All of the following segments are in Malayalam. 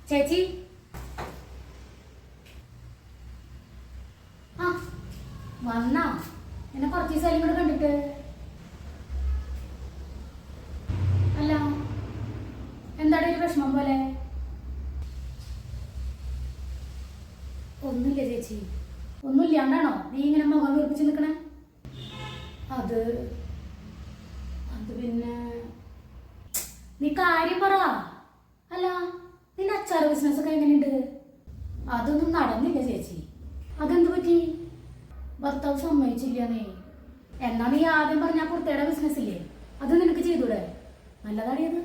ചേച്ചി ആ വന്നാ എന്നെ കുറച്ച് ദിവസം കൂടെ കണ്ടിട്ട്. അല്ല എന്താണ് ഒരു വിഷമം പോലെ? ഒന്നുമില്ല ചേച്ചി, ഒന്നുമില്ലാണ്ടാണോ നീ ഇങ്ങനെ മുഖം വീർപ്പിച്ച് നിൽക്കണേ? അത് അത് പിന്നെ നീ കാര്യം പറ. അല്ല നിന്റെ അച്ചാർ ബിസിനസ് ഒക്കെ എങ്ങനെയുണ്ട്? അതൊന്നും നടന്നില്ല ചേച്ചി. അതെന്ത് പറ്റി? ഭർത്താവ് സമ്മതിച്ചില്ല. നീ എന്നാ നീ ആദ്യം പറഞ്ഞ കുർത്തയുടെ ബിസിനസ് ഇല്ലേ, അത് നിനക്ക് ചെയ്തൂടെ? നല്ലതാടിയത്.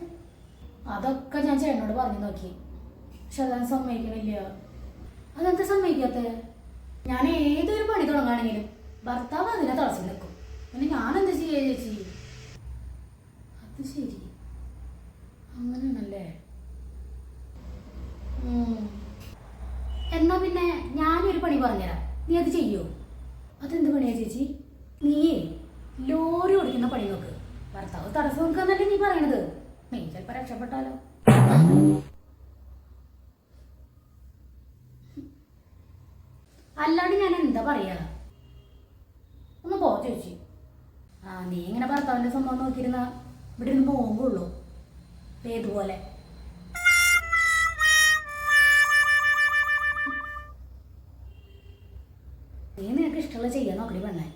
അതൊക്കെ ഞാൻ ചേട്ടനോട് പറഞ്ഞു നോക്കി, പക്ഷെ അതാണ് സമ്മതിക്കണില്ല. അതെന്താ സമ്മതിക്കാത്ത? ഞാൻ ഏതൊരു പണി തുടങ്ങുകയാണെങ്കിലും ഭർത്താവ് അതിനെ തടസ്സം നിൽക്കും. പിന്നെ ഞാനെന്താ ചെയ്യാ ചേച്ചി? അത് ശരി, അങ്ങനെയാണല്ലേ. എന്നാ പിന്നെ ഞാനൊരു പണി പറഞ്ഞുതരാം, നീ അത് ചെയ്യോ? അതെന്ത് പണിയാ ചേച്ചി? നീയേ ലോറി ഓടിക്കുന്ന പണി നോക്ക്. ഭർത്താവ് തടസ്സം നോക്കാന്നല്ലേ നീ പറയണത്. നീ ചിലപ്പോ രക്ഷപ്പെട്ടാലോ. അല്ലാണ്ട് ഞാൻ എന്താ പറയാ? ഒന്ന് പോ ചേച്ചി. നീ ഇങ്ങനെ ഭർത്താവിന്റെ സംഭവം നോക്കിയിരുന്ന ഇവിടെ നിന്ന് പോകുള്ളൂ ഏതുപോലെ. നീ നിനക്ക് ഇഷ്ടമുള്ള ചെയ്യാൻ നോക്കടി പെണ്ണേ.